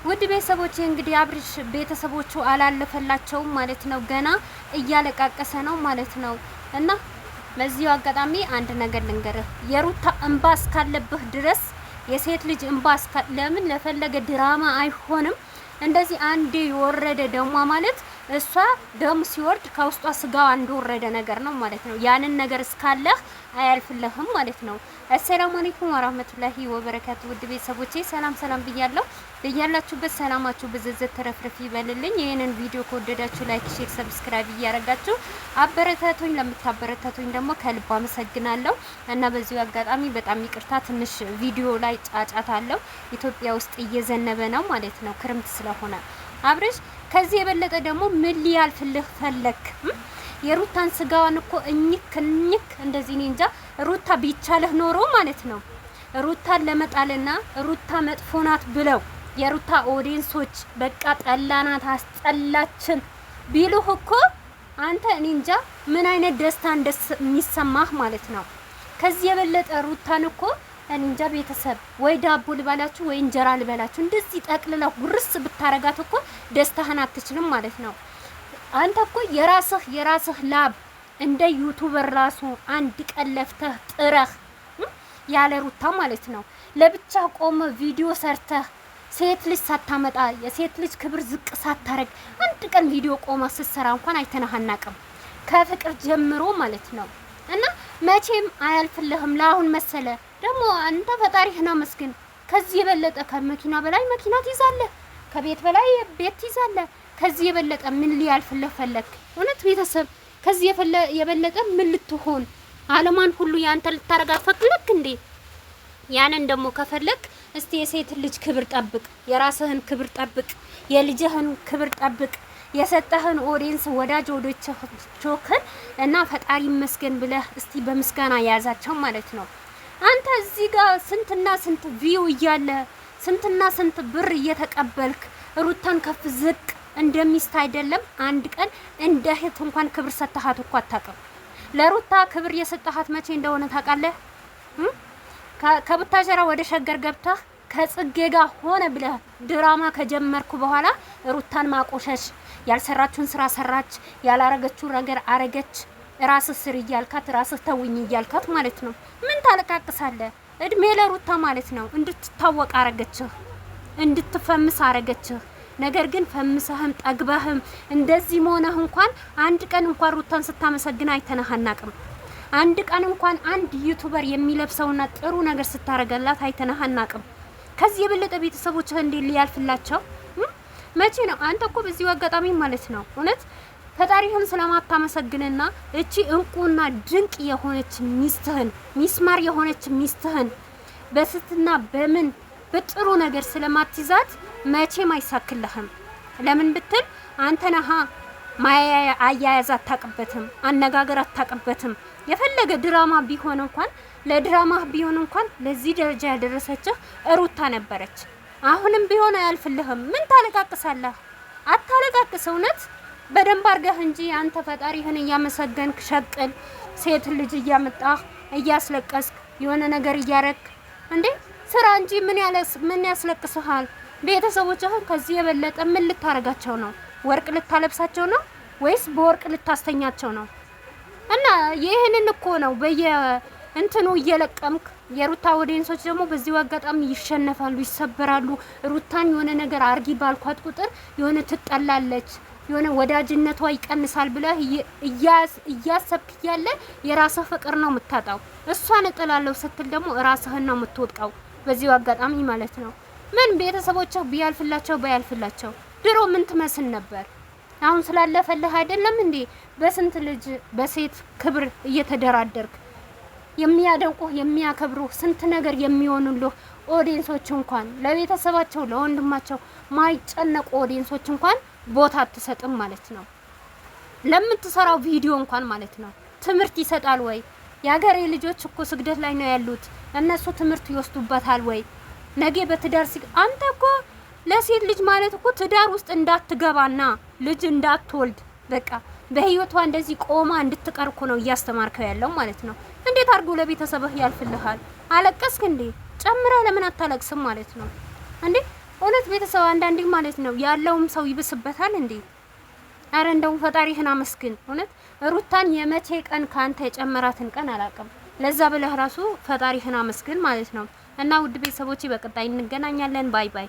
ውድ ቤተሰቦች እንግዲህ አብርሽ ቤተሰቦቹ አላለፈላቸውም ማለት ነው። ገና እያለቃቀሰ ነው ማለት ነው። እና በዚሁ አጋጣሚ አንድ ነገር ልንገርህ፣ የሩታ እንባ እስካለብህ ድረስ የሴት ልጅ እንባ ለምን ለፈለገ ድራማ አይሆንም። እንደዚህ አንዴ የወረደ ደሟ ማለት እሷ ደም ሲወርድ ከውስጧ ስጋዋ እንደወረደ ነገር ነው ማለት ነው። ያንን ነገር እስካለህ አያልፍልህም ማለት ነው። አሰላሙ አለይኩም ወራህመቱላሂ ወበረካቱ። ውድ ቤተሰቦቼ ሰላም ሰላም ብያለሁ። በያላችሁበት ሰላማችሁ ብዝዝት ተረፍርፍ ይበልልኝ። ይህንን ቪዲዮ ከወደዳችሁ ላይክ፣ ሼር፣ ሰብስክራይብ እያረጋችሁ አበረታቱኝ። ለምታበረታቱኝ ደግሞ ከልብ አመሰግናለሁ እና በዚሁ አጋጣሚ በጣም ይቅርታ፣ ትንሽ ቪዲዮ ላይ ጫጫታ አለው። ኢትዮጵያ ውስጥ እየዘነበ ነው ማለት ነው፣ ክርምት ስለሆነ። አብርሽ ከዚህ የበለጠ ደግሞ ምን ሊያልፍልህ ፈለክ? የሩታን ስጋዋን እኮ እኝክ እንደዚህ እንጃ። ሩታ ቢቻለህ ኖሮ ማለት ነው ሩታን ለመጣልና ሩታ መጥፎ ናት ብለው የሩታ ኦዲየንሶች በቃ ጠላናት አስጠላችን ቢሉህ እኮ አንተ እኔ እንጃ ምን አይነት ደስታ እንደሚሰማህ ማለት ነው። ከዚህ የበለጠ ሩታን እኮ እኔ እንጃ ቤተሰብ ወይ ዳቦ ልበላችሁ ወይ እንጀራ ልበላችሁ እንደዚህ ጠቅልላ ጉርስ ብታረጋት እኮ ደስታህን አትችልም ማለት ነው። አንተ እኮ የራስህ ላብ እንደ ዩቲዩበር ራሱ አንድ ቀን ለፍተህ ጥረህ ያለ ሩታ ማለት ነው ለብቻ ቆመ ቪዲዮ ሰርተህ ሴት ልጅ ሳታመጣ የሴት ልጅ ክብር ዝቅ ሳታረግ አንድ ቀን ቪዲዮ ቆማ ስትሰራ እንኳን አይተናሃናቅም ከፍቅር ጀምሮ ማለት ነው። እና መቼም አያልፍልህም። ለአሁን መሰለ ደግሞ አንተ ፈጣሪህን አመስግን። ከዚህ የበለጠ ከመኪና በላይ መኪና ትይዛለህ፣ ከቤት በላይ ቤት ትይዛለህ። ከዚህ የበለጠ ምን ሊያልፍልህ ፈለክ? እውነት ቤተሰብ ከዚህ የበለጠ ምን ልትሆን አለማን ሁሉ ያንተ ልታረጋት ፈለክ እንዴ? ያንን ደግሞ ከፈለክ እስቲ የሴት ልጅ ክብር ጠብቅ፣ የራስህን ክብር ጠብቅ፣ የልጅህን ክብር ጠብቅ፣ የሰጠህን ኦዲየንስ ወዳጅ ወዶችህን እና ፈጣሪ ይመስገን ብለህ እስቲ በምስጋና ያዛቸው ማለት ነው። አንተ እዚህ ጋር ስንትና ስንት ቪው እያለ ስንትና ስንት ብር እየተቀበልክ ሩታን ከፍ ዝቅ እንደሚስት አይደለም አንድ ቀን እንደ እህት እንኳን ክብር ሰጥሃት እኮ አታውቅም። ለሩታ ክብር የሰጠሃት መቼ እንደሆነ ታውቃለህ? ከቡታጀራ ወደ ሸገር ገብተህ ከጽጌ ጋር ሆነ ብለህ ድራማ ከጀመርኩ በኋላ ሩታን ማቆሸሽ፣ ያልሰራችውን ስራ ሰራች፣ ያላረገችው ነገር አረገች፣ ራስህ ስር እያልካት ራስህ ተውኝ እያልካት ማለት ነው። ምን ታለቃቅሳለህ? እድሜ ለሩታ ማለት ነው። እንድትታወቅ አረገችህ፣ እንድትፈምስ አረገችህ። ነገር ግን ፈምሰህም ጠግበህም እንደዚህ መሆንህ እንኳን አንድ ቀን እንኳን ሩታን ስታመሰግን አይተናሃናቅም። አንድ ቀን እንኳን አንድ ዩቲዩበር የሚለብሰውና ጥሩ ነገር ስታረገላት አይተናሃናቅም። ከዚህ የበለጠ ቤተሰቦችህ እንዴት ሊያልፍላቸው መቼ ነው? አንተ እኮ በዚህ አጋጣሚ ማለት ነው እውነት ፈጣሪህን ስለማታመሰግንና እቺ እንቁና ድንቅ የሆነች ሚስትህን ሚስማር የሆነች ሚስትህን በስትና በምን በጥሩ ነገር ስለማትይዛት መቼም አይሳክልህም። ለምን ብትል አንተ ነህ ማያ አያያዝ አታውቅበትም፣ አነጋገር አታውቅበትም። የፈለገ ድራማ ቢሆን እንኳን ለድራማ ቢሆን እንኳን ለዚህ ደረጃ ያደረሰችህ ሩታ ነበረች። አሁንም ቢሆን አያልፍልህም። ምን ታለቃቅሳለህ? አታለቃቅስ። እውነት በደንብ አርገህ እንጂ አንተ ፈጣሪህን እያመሰገንክ ሸቅል ሴት ልጅ እያመጣህ እያስለቀስክ የሆነ ነገር እያረክ እንዴ ስራ እንጂ ምን ያስለቅስሃል? ቤተሰቦችህን ከዚህ የበለጠ ምን ልታረጋቸው ነው? ወርቅ ልታለብሳቸው ነው ወይስ በወርቅ ልታስተኛቸው ነው? እና ይሄንን እኮ ነው እንትኑ እየለቀምክ የሩታ ኦዲየንሶች ደግሞ በዚሁ አጋጣሚ ይሸነፋሉ፣ ይሰበራሉ። ሩታን የሆነ ነገር አርጊ ባልኳት ቁጥር የሆነ ትጠላለች፣ የሆነ ወዳጅነቷ ይቀንሳል ብለህ እያሰብክ ያለ የራስህ ፍቅር ነው የምታጣው። እሷን እጥላለሁ ስትል ደግሞ ራስህን ነው የምትወድቀው በዚሁ አጋጣሚ ማለት ነው። ምን ቤተሰቦችህ ቢያልፍላቸው ባያልፍላቸው ድሮ ምን ትመስል ነበር? አሁን ስላለፈልህ አይደለም እንዴ በስንት ልጅ በሴት ክብር እየተደራደርክ የሚያደንቁህ የሚያከብሩህ ስንት ነገር የሚሆኑልህ ኦዲየንሶች እንኳን ለቤተሰባቸው ለወንድማቸው ማይጨነቁ ኦዲየንሶች እንኳን ቦታ አትሰጥም ማለት ነው። ለምትሰራው ቪዲዮ እንኳን ማለት ነው ትምህርት ይሰጣል ወይ? የሀገሬ ልጆች እኮ ስግደት ላይ ነው ያሉት። እነሱ ትምህርት ይወስዱበታል ወይ? ነገ በትዳር አንተ እኮ ለሴት ልጅ ማለት እኮ ትዳር ውስጥ እንዳትገባና ልጅ እንዳትወልድ በቃ በህይወቷ እንደዚህ ቆማ እንድትቀር እኮ ነው እያስተማርከው ያለው ማለት ነው። እንዴት አድርጎ ለቤተሰብህ ያልፍልሃል? አለቀስክ እንዴ? ጨምረህ ለምን አታለቅስም ማለት ነው እንዴ? እውነት ቤተሰብ አንዳንዴ ማለት ነው ያለውም ሰው ይብስበታል እንዴ። አረ እንደው ፈጣሪህን አመስግን። እውነት ሩታን የመቼ ቀን ካንተ የጨመራትን ቀን አላውቅም። ለዛ ብለህ ራሱ ፈጣሪህን አመስግን ማለት ነው። እና ውድ ቤተሰቦቼ በቀጣይ እንገናኛለን። ባይ ባይ።